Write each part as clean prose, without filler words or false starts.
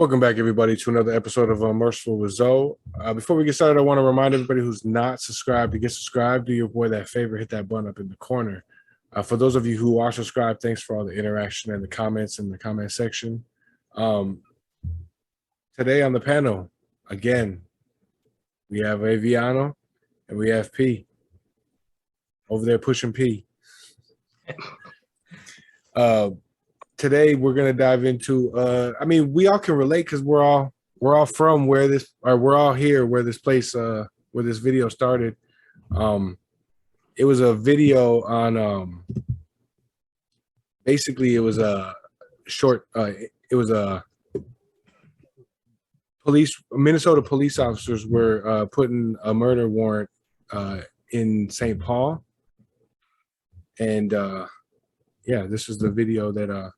Welcome back, everybody, to another episode of Merciful with Zoe. Before we get started, I want to remind everybody who's not subscribed to get subscribed. Do your boy that favor, hit that button up in the corner. For those of you who are subscribed, thanks for all the interaction and the comments in the comment section. Today on the panel, again, we have Aviano and we have P over there pushing P. Today we're gonna dive into we all can relate because we're all from where this, or we're all here where this place where this video started. It was a video on basically it was a short it was a Minnesota police officers were putting a murder warrant in St. Paul, and this was the video that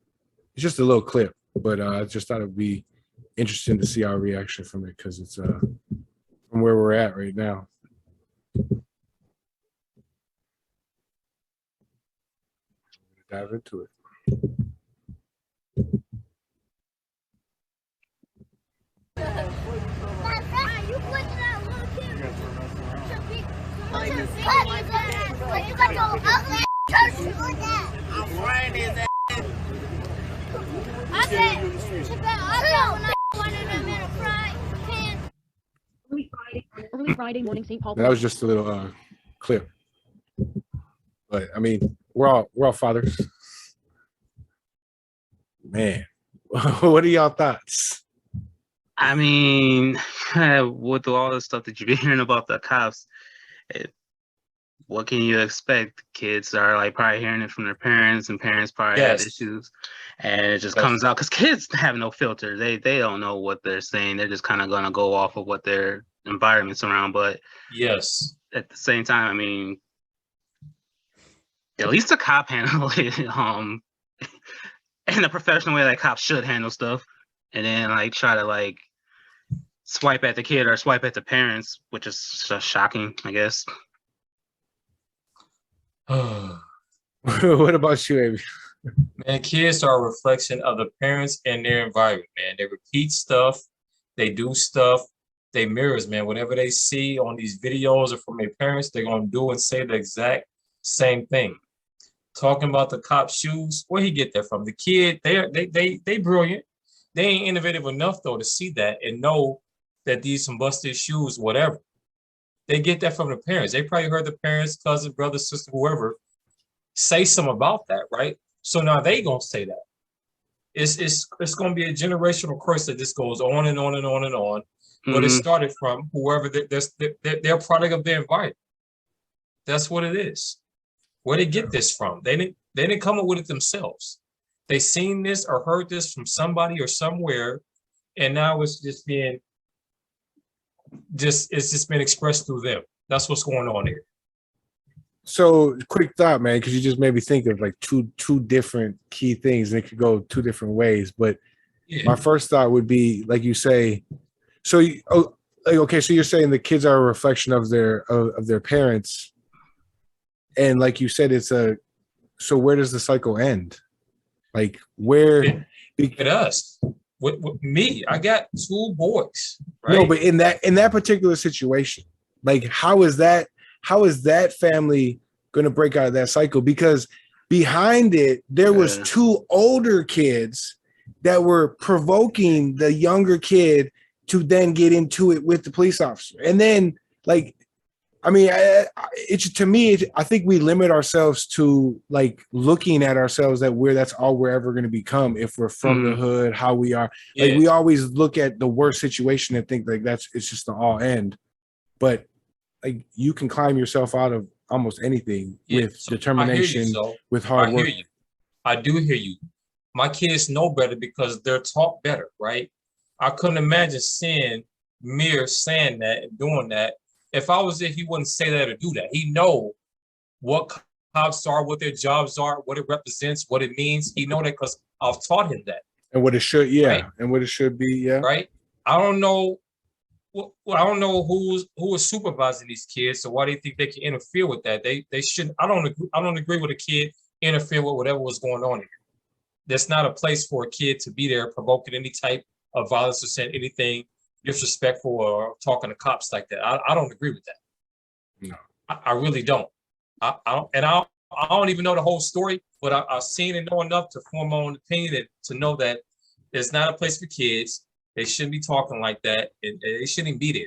it's just a little clip, but I just thought it would be interesting to see our reaction from it because it's from where we're at right now. Dive into it. Early Friday morning, St. Paul. That was just a little clip, but I mean, we're all fathers, man. What are y'all thoughts? I mean, with all the stuff that you've been hearing about the cops, what can you expect? Kids are like probably hearing it from their parents, and parents probably have issues, and it just comes out because kids have no filter. They don't know what they're saying. They're just kind of gonna go off of what their environment's around. But yes, at the same time, I mean, at least a cop handle it in a professional way that cops should handle stuff, and then like try to like swipe at the kid or swipe at the parents, which is just shocking, I guess. What about you, Amy? Man, kids are a reflection of the parents and their environment, man. They repeat stuff, they do stuff, they mirrors, man. Whatever they see on these videos or from their parents, they're gonna do and say the exact same thing. Talking about the cop's shoes, where he get that from? The kid, they brilliant. They ain't innovative enough though to see that and know that these some busted shoes, whatever. They get that from the parents. They probably heard the parents, cousin, brother, sister, whoever say something about that, right? So now they gonna say that. It's gonna be a generational curse that this goes on and on and on and on. Mm-hmm. But it started from whoever they're product of their environment. That's what it is. Where they get this from? They didn't come up with it themselves. They seen this or heard this from somebody or somewhere, and now it's just been expressed through them. That's what's going on here. So quick thought, man, because you just made me think of like two different key things, and it could go two different ways. But my first thought would be, like you say, so so you're saying the kids are a reflection of their parents, and like you said, so where does the cycle end? Like where? It does. With me, I got two boys. Right? No, but in that particular situation, like how is that family going to break out of that cycle? Because behind it, there was two older kids that were provoking the younger kid to then get into it with the police officer. And then, like, I mean, I think we limit ourselves to like looking at ourselves that's all we're ever going to become if we're from the hood, how we are. Like we always look at the worst situation and think like it's just the all end. But like you can climb yourself out of almost anything with determination, with hard work. I do hear you. My kids know better because they're taught better, right? I couldn't imagine seeing Mir saying that and doing that. If I was there, he wouldn't say that or do that. He know what cops are, what their jobs are, what it represents, what it means. He know that because I've taught him that. And what it should, right? And what it should be, right? I don't know well, I don't know who is supervising these kids, so why do you think they can interfere with that? They shouldn't. I don't agree with a kid interfere with whatever was going on here. That's not a place for a kid to be there provoking any type of violence or saying anything disrespectful or talking to cops like that. I don't agree with that. No, I really don't. I don't even know the whole story, but I've seen and know enough to form my own opinion and to know that it's not a place for kids. They shouldn't be talking like that, and they shouldn't be there.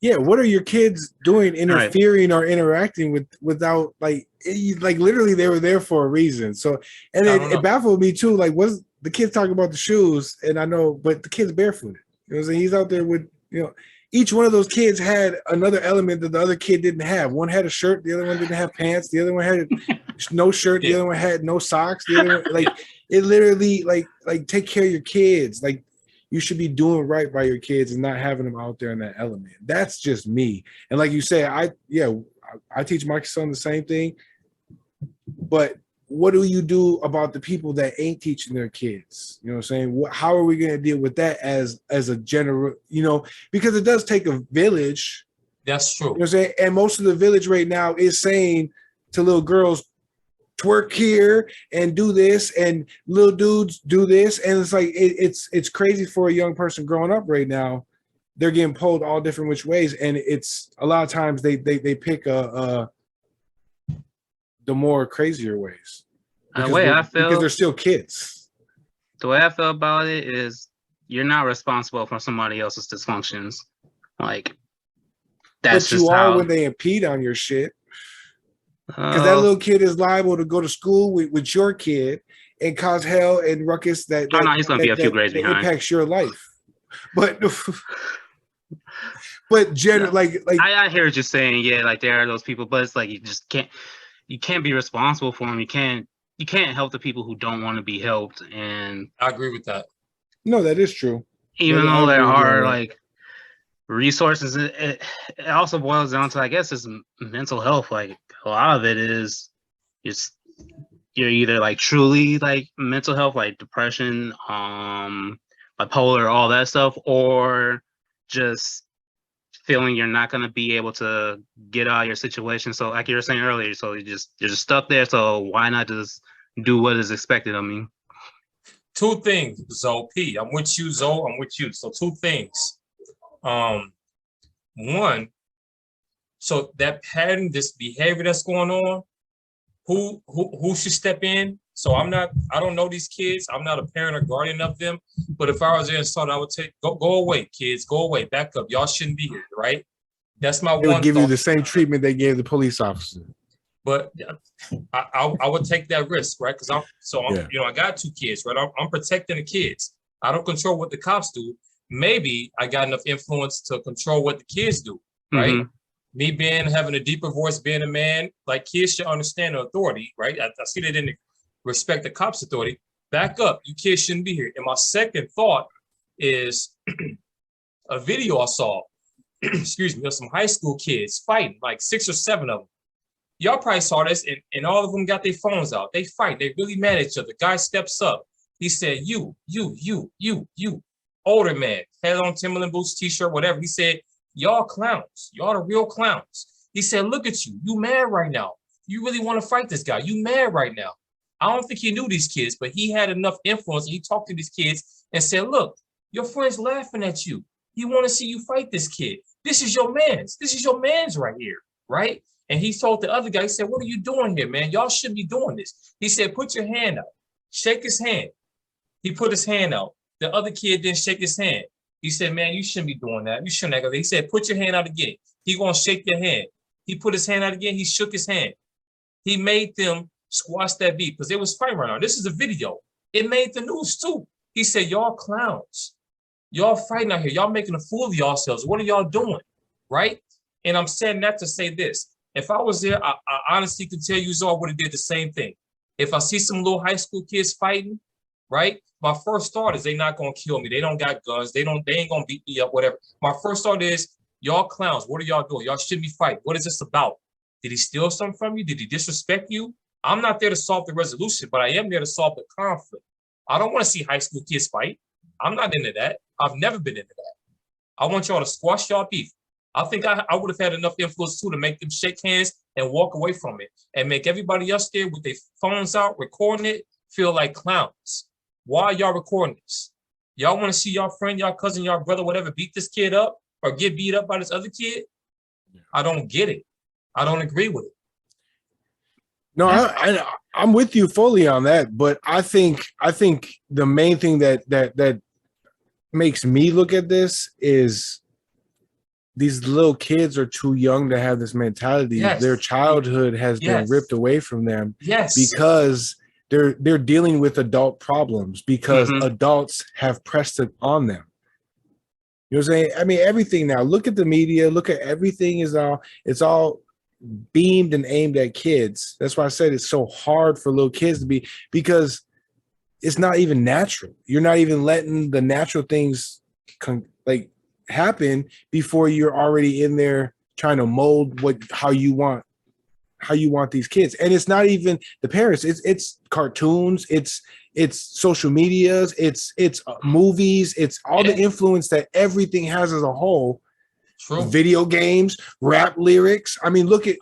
Yeah, what are your kids doing, interfering or interacting without like literally they were there for a reason. So, and it baffled me too. Like, was the kids talking about the shoes? And I know, but the kid's barefooted. You know what I'm saying? He's out there with, you know, each one of those kids had another element that the other kid didn't have. One had a shirt, the other one didn't have pants, the other one had no shirt, the other one had no socks, the other one, like it literally like take care of your kids. Like you should be doing right by your kids and not having them out there in that element. That's just me. And like you say, I teach my son the same thing, but what do you do about the people that ain't teaching their kids? You know what I'm saying? How are we going to deal with that as a general, you know, because it does take a village. That's true. You know what I'm saying? And most of the village right now is saying to little girls, twerk here and do this, and little dudes do this. And it's like, it's crazy for a young person growing up right now. They're getting pulled all different which ways. And it's a lot of times they pick the more crazier ways. The way I feel, because they're still kids. The way I feel about it is you're not responsible for somebody else's dysfunctions. Like that's but just you how. are when they impede on your shit. Because that little kid is liable to go to school with your kid and cause hell and ruckus that he's going to be a few grades behind. Impacts your life. But generally, like I hear what you're saying. Yeah, like there are those people, but it's like you can't be responsible for them. You can't help the people who don't want to be helped. And I agree with that. No, that is true. Even though there are like resources, it also boils down to, I guess, is mental health. Like a lot of it is you're either like truly like mental health, like depression, bipolar, all that stuff, or just feeling you're not going to be able to get out of your situation. So like you were saying earlier, so you're just stuck there. So why not just do what is expected of me? Two things, Zoe P. I'm with you, Zoe. I'm with you. So two things. One, so that pattern, this behavior that's going on, who should step in? So I don't know these kids. I'm not a parent or guardian of them. But if I was there and saw that, I would take, go away, kids, go away, back up. Y'all shouldn't be here, right? That's my one. They would give you the same treatment they gave the police officer. But I would take that risk, right? Because I got two kids, right? I'm protecting the kids. I don't control what the cops do. Maybe I got enough influence to control what the kids do, right? Mm-hmm. Me having a deeper voice, being a man, like kids should understand the authority, right? I see they didn't respect the cops' authority. Back up, you kids shouldn't be here. And my second thought is a video I saw, excuse me, of some high school kids fighting, like 6 or 7 of them. Y'all probably saw this, and all of them got their phones out. They fight. They really mad at each other. Guy steps up. He said, you. Older man, had on Timberland boots, t-shirt, whatever. He said, y'all clowns. Y'all the real clowns. He said, look at you. You mad right now. You really want to fight this guy. You mad right now. I don't think he knew these kids, but he had enough influence. He talked to these kids and said, look, your friend's laughing at you. He want to see you fight this kid. This is your man's. This is your man's right here, right? And he told the other guy, he said, what are you doing here, man? Y'all shouldn't be doing this. He said, put your hand out. Shake his hand. He put his hand out. The other kid didn't shake his hand. He said, man, you shouldn't be doing that. You shouldn't have. He said, put your hand out again. He gonna shake your hand. He put his hand out again. He shook his hand. He made them squash that beat because they was fighting right now. This is a video. It made the news too. He said, y'all clowns. Y'all fighting out here. Y'all making a fool of yourselves. What are y'all doing? Right? And I'm saying that to say this. If I was there, I honestly could tell you, Zoe, I would have did the same thing. If I see some little high school kids fighting, right? My first thought is they not gonna kill me. They don't got guns. They ain't gonna beat me up, whatever. My first thought is, y'all clowns, what are y'all doing? Y'all shouldn't be fighting. What is this about? Did he steal something from you? Did he disrespect you? I'm not there to solve the resolution, but I am there to solve the conflict. I don't want to see high school kids fight. I'm not into that. I've never been into that. I want y'all to squash y'all beef. I think I would have had enough influence too to make them shake hands and walk away from it and make everybody else there with their phones out, recording it, feel like clowns. Why are y'all recording this? Y'all want to see y'all friend, y'all cousin, y'all brother, whatever, beat this kid up or get beat up by this other kid? I don't get it. I don't agree with it. No, I'm with you fully on that, but I think the main thing that makes me look at this is these little kids are too young to have this mentality. Yes. Their childhood has been Yes. ripped away from them Yes. because they're dealing with adult problems because adults have pressed it on them. You know what I'm saying? I mean, everything now. Look at the media. Look at everything it's all beamed and aimed at kids. That's why I said it's so hard for little kids to be, because it's not even natural. You're not even letting the natural things happen before you're already in there trying to mold how you want these kids. And it's not even the parents. It's cartoons. It's social medias. It's movies. It's all the influence that everything has as a whole. True. Video games, rap lyrics. I mean, look at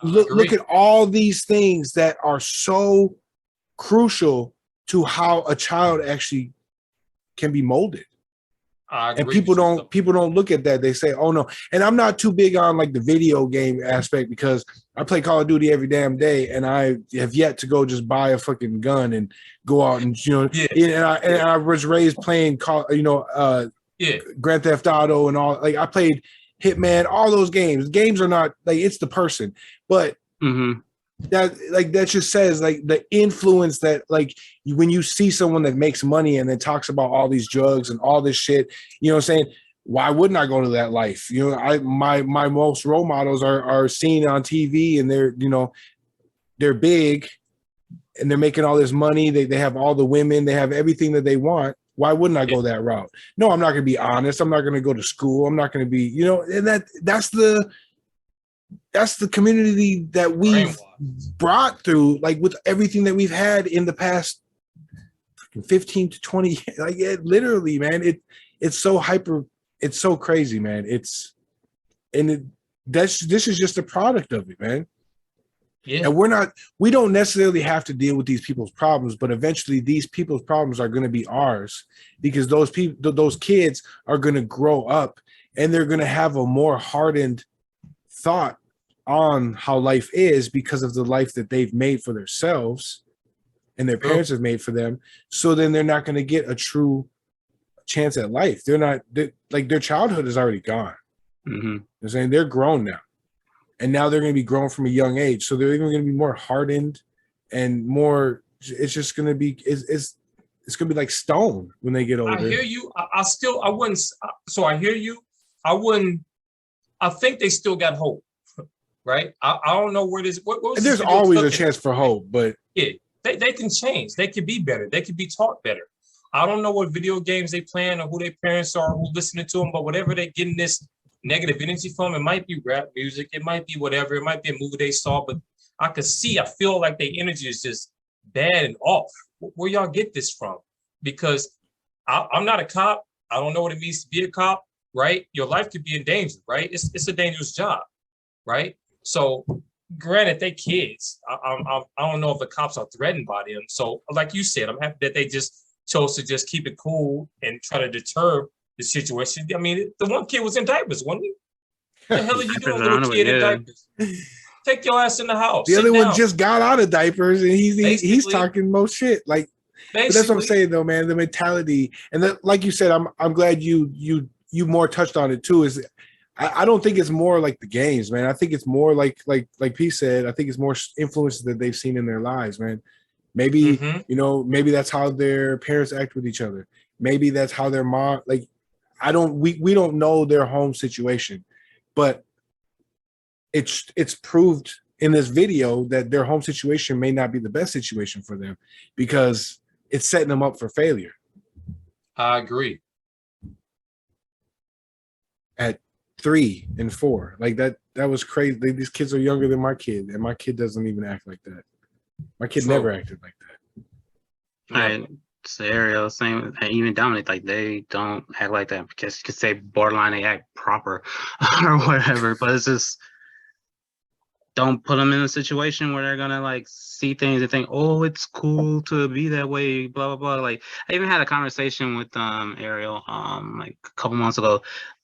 all these things that are so crucial to how a child actually can be molded. And people don't look at that. They say, "Oh no." And I'm not too big on like the video game aspect because I play Call of Duty every damn day, and I have yet to go just buy a fucking gun and go out and And I was raised playing Grand Theft Auto and all. Like I played Hitman, all those games. Games are not like, it's the person, but that just says like the influence that like when you see someone that makes money and then talks about all these drugs and all this shit, you know what I'm saying? Why wouldn't I go to that life? You know, my most role models are seen on TV and they're big and they're making all this money. They have all the women, they have everything that they want. Why wouldn't I go that route? No, I'm not going to be honest. I'm not going to go to school. I'm not going to be, and that's the community that we've brought through, like with everything that we've had in the past 15 to 20 years. Like literally, man, it's so hyper. It's so crazy, man. This is just a product of it, man. Yeah. And we don't necessarily have to deal with these people's problems, but eventually these people's problems are going to be ours because those kids are going to grow up and they're going to have a more hardened thought on how life is because of the life that they've made for themselves and their parents have made for them. So then they're not going to get a true chance at life. Their childhood is already gone. They're saying they're grown now. And now they're going to be grown from a young age. So they're even going to be more hardened and more, it's just going to be, it's going to be like stone when they get older. I hear you. I wouldn't, so I hear you. I think they still got hope, right? I don't know where this, what was there's always a chance for hope, but. Yeah, they can change. They can be better. They can be taught better. I don't know what video games they playing or who their parents are, who's listening to them, but whatever they're getting this negative energy from, it might be rap music, it might be whatever, it might be a movie they saw, but I feel like their energy is just bad and off. Where y'all get this from? Because I'm not a cop. I don't know what it means to be a cop, right? Your life could be in danger, right? It's a dangerous job, right? So granted, they kids. I don't know if the cops are threatened by them. So like you said, I'm happy that they just chose to just keep it cool and try to deter the situation. I mean, the one kid was in diapers, wasn't he? What the hell are you doing, little kid in diapers? Take your ass in the house. The other one just got out of diapers and he's talking most shit. Like, but that's what I'm saying though, man. The mentality and like you said, I'm glad you more touched on it too. Is I don't think it's more like the games, man. I think it's more like P said. I think it's more influences that they've seen in their lives, man. Maybe maybe that's how their parents act with each other. Maybe that's how their mom like. We don't know their home situation, but it's proved in this video that their home situation may not be the best situation for them because it's setting them up for failure. I agree. At 3 and 4, like that was crazy. These kids are younger than my kid, and my kid doesn't even act like that. My kid never acted like that. Right. Ariel, same, even Dominic, like they don't act like that because you could say borderline they act proper or whatever, but it's just don't put them in a situation where they're gonna like see things and think, oh, it's cool to be that way, blah blah blah. Like I even had a conversation with Ariel like a couple months ago.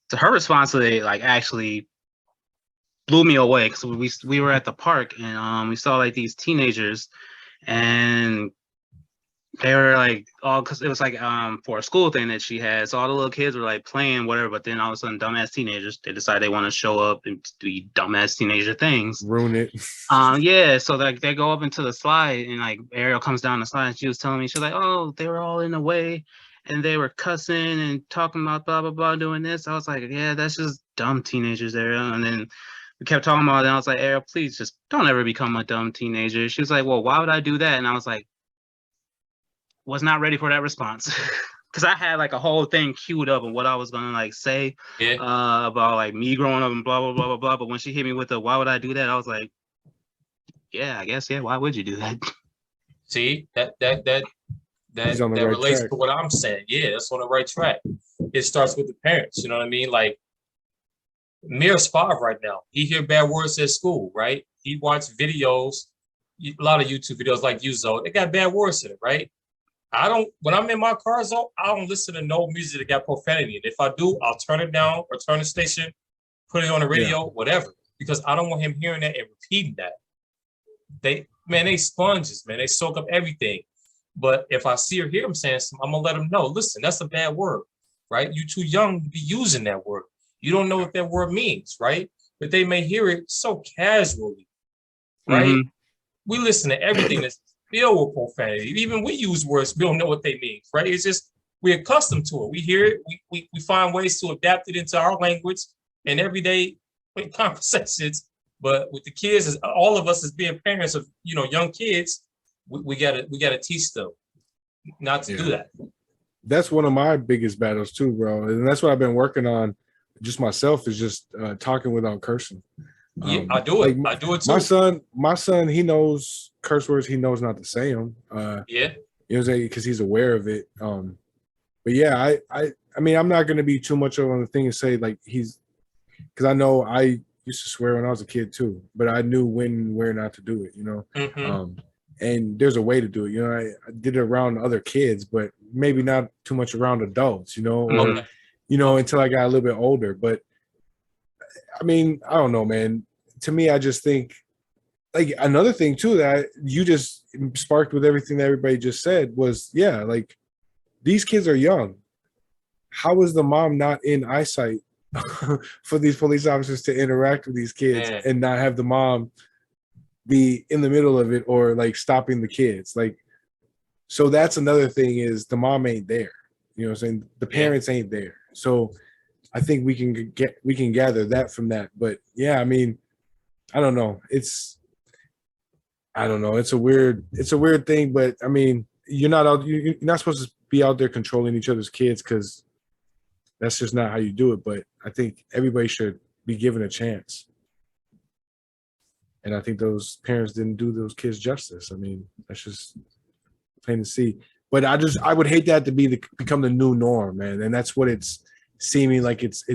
So her response to it like actually blew me away because we were at the park and we saw like these teenagers and they were like all because it was like for a school thing that she had. So all the little kids were like playing whatever, but then all of a sudden dumbass teenagers they decide they want to show up and do dumbass teenager things. Ruin it. Yeah, so like they go up into the slide and like Ariel comes down the slide and she was telling me, she's like, oh, they were all in the way and they were cussing and talking about blah blah blah doing this. I was like, yeah, that's just dumb teenagers, Ariel. And then we kept talking about it and I was like, Ariel, please just don't ever become a dumb teenager. She was like, well, why would I do that? And I was like, was not ready for that response because I had like a whole thing queued up of what I was gonna like say about like me growing up and blah blah blah blah blah. But when she hit me with the why would I do that, I was like, yeah, I guess why would you do that? See that relates track. to what I'm saying. Yeah, that's on the right track. It starts with the parents. You know what I mean? Like Mir's 5 right now. He hear bad words at school, right? He watch videos, a lot of YouTube videos like you, Zoe. They got bad words in it, right? When I'm in my car, Zoe, I don't listen to no music that got profanity. And if I do, I'll turn it down or turn the station, put it on the radio, whatever, because I don't want him hearing that and repeating that. They sponges, man. They soak up everything. But if I see or hear him saying something, I'm gonna let him know. Listen, that's a bad word, right? You're too young to be using that word. You don't know what that word means, right? But they may hear it so casually, right? Mm-hmm. We listen to everything that's filled with profanity. Even we use words, we don't know what they mean, right? It's just we're accustomed to it. We hear it, we find ways to adapt it into our language and everyday conversations. But with the kids, all of us as being parents of young kids, we gotta teach them not to do that. That's one of my biggest battles too, bro. And that's what I've been working on just myself is just talking without cursing. Yeah, I do it. I do it too. My son, he knows curse words. He knows not to say them. Because he's aware of it. But yeah, I mean, I'm not going to be too much on the thing and say like because I know I used to swear when I was a kid too, but I knew when and where not to do it, Mm-hmm. And there's a way to do it. I did it around other kids, but maybe not too much around adults, or, until I got a little bit older. But I mean, I don't know, man. To me, I just think like another thing too that you just sparked with everything that everybody just said was, like these kids are young. How is the mom not in eyesight for these police officers to interact with these kids and not have the mom be in the middle of it or like stopping the kids? Like, so that's another thing is the mom ain't there. You know what I'm saying? The parents ain't there. So I think we can gather that from that. But yeah, I mean, I don't know. It's a weird thing, but I mean, you're not supposed to be out there controlling each other's kids because that's just not how you do it. But I think everybody should be given a chance. And I think those parents didn't do those kids justice. I mean, that's just plain to see. But I would hate that to become the new norm, man. And that's what it's seeming like it's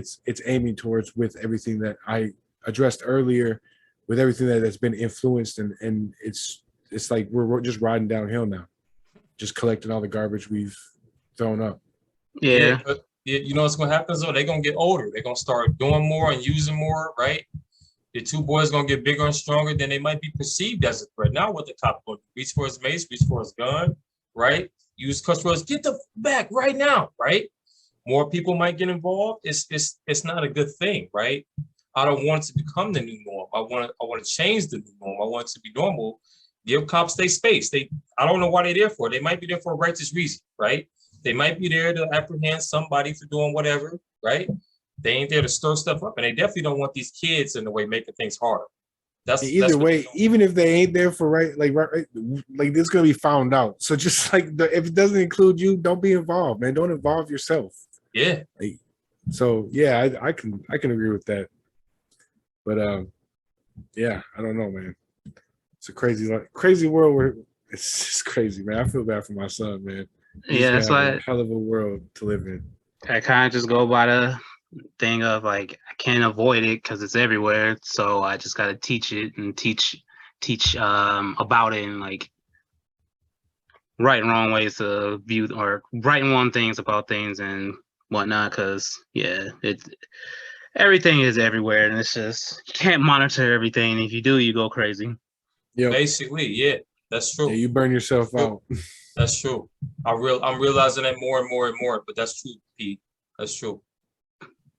aiming towards with everything that I addressed earlier, with everything that's been influenced, and it's like we're just riding downhill now, just collecting all the garbage we've thrown up. Yeah. But you know what's gonna happen? So they're gonna get older. They're gonna start doing more and using more, right? The two boys gonna get bigger and stronger. Then they might be perceived as a threat. Now what the cop going to reach for his mace, reach for his gun, right? Use cuss words. Get the back right now, right? More people might get involved. It's not a good thing, right? I don't want it to become the new norm. I want to change the new norm. I want it to be normal. Give cops their space. I don't know why they're there for. They might be there for a righteous reason, right? They might be there to apprehend somebody for doing whatever, right? They ain't there to stir stuff up, and they definitely don't want these kids in the way making things harder. Either way, even if they ain't there for right, this gonna be found out. So just like if it doesn't include you, don't be involved, man. Don't involve yourself. Yeah. So yeah, I can agree with that. But yeah, I don't know, man. It's a crazy world where it's just crazy, man. I feel bad for my son, man. That's why a hell of a world to live in. I kind of just go by thing of like I can't avoid it because it's everywhere. So I just gotta teach it and teach about it and like right and wrong ways to view or right and wrong things about things and whatnot. Because yeah, it's everything is everywhere and it's just you can't monitor everything. If you do, you go crazy. Yep. Basically, yeah, that's true. Yeah, you burn yourself out. That's true. I'm realizing that more and more and more, but that's true, Pete. That's true.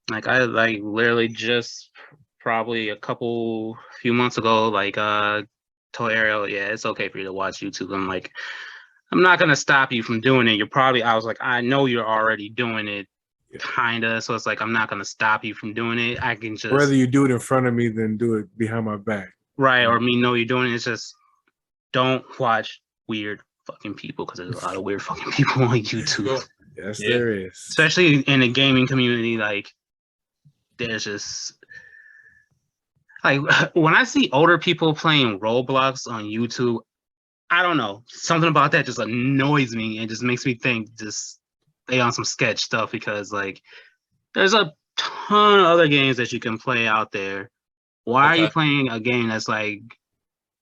Like I like literally just probably few months ago, like told Ariel, yeah, it's okay for you to watch YouTube. I'm like, I'm not gonna stop you from doing it. I was like, I know you're already doing it, kinda. So it's like I'm not gonna stop you from doing it. I can just Rather you do it in front of me than do it behind my back. right, or me know you're doing it. It's just don't watch weird fucking people because there's a lot of weird fucking people on YouTube. Yes, Yeah. there is. Especially in the gaming community, like there's just like when I see older people playing Roblox on YouTube, I don't know. Something about that just annoys me and just makes me think just they on some sketch stuff because like there's a ton of other games that you can play out there. Why are you playing a game that's like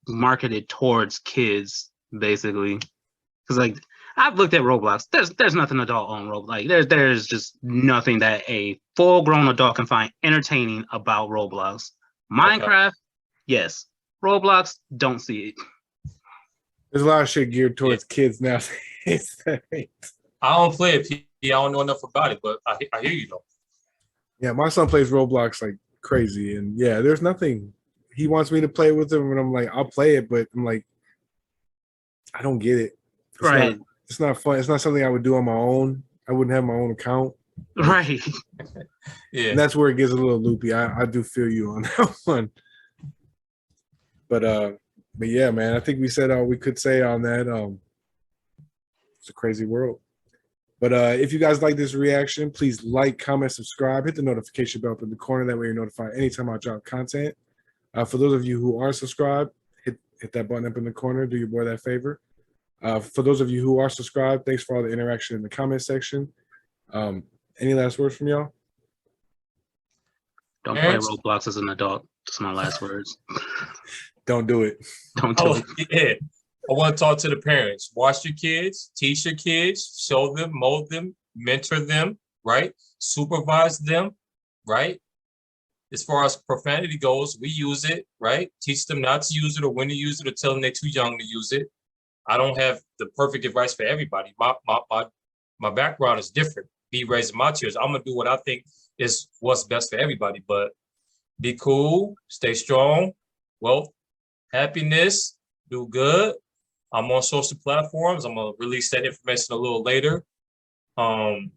marketed towards kids, basically? Because like I've looked at Roblox. There's nothing adult on Roblox. Like there's just nothing that a full-grown adult can find entertaining about Roblox. Minecraft, yes. Roblox, don't see it. There's a lot of shit geared towards kids now. I don't play it, Pete. I don't know enough about it, but I hear you though. Yeah, my son plays Roblox like crazy, and yeah, there's nothing. He wants me to play with him, and I'm like, I'll play it, but I'm like, I don't get it. It's not fun. It's not something I would do on my own. I wouldn't have my own account. Right. Yeah. And that's where it gets a little loopy. I do feel you on that one. But yeah, man, I think we said all we could say on that. It's a crazy world. But if you guys like this reaction, please like, comment, subscribe, hit the notification bell up in the corner. That way you're notified anytime I drop content. For those of you who are subscribed, hit that button up in the corner. Do your boy that favor. For those of you who are subscribed, thanks for all the interaction in the comment section. Any last words from y'all? Don't play Roblox as an adult. That's my last words. Don't do it. Don't do it. Yeah. I want to talk to the parents. Watch your kids, teach your kids, show them, mold them, mentor them, right? Supervise them, right? As far as profanity goes, we use it, right? Teach them not to use it or when to use it or tell them they're too young to use it. I don't have the perfect advice for everybody. My background is different. Me raising my children, I'm gonna do what I think is what's best for everybody. But be cool, stay strong, wealth, happiness, do good. I'm on social platforms. I'm gonna release that information a little later. I'm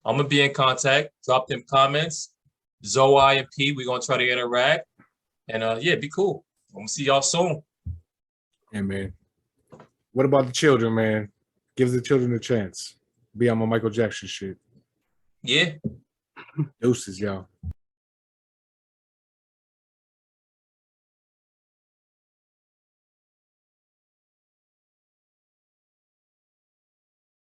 gonna be in contact. Drop them comments. Zoe and P, we're gonna try to interact. And yeah, be cool. I'm gonna see y'all soon. Yeah, man. What about the children, man? Give the children a chance. Be on my Michael Jackson shit. Yeah. Deuces, y'all.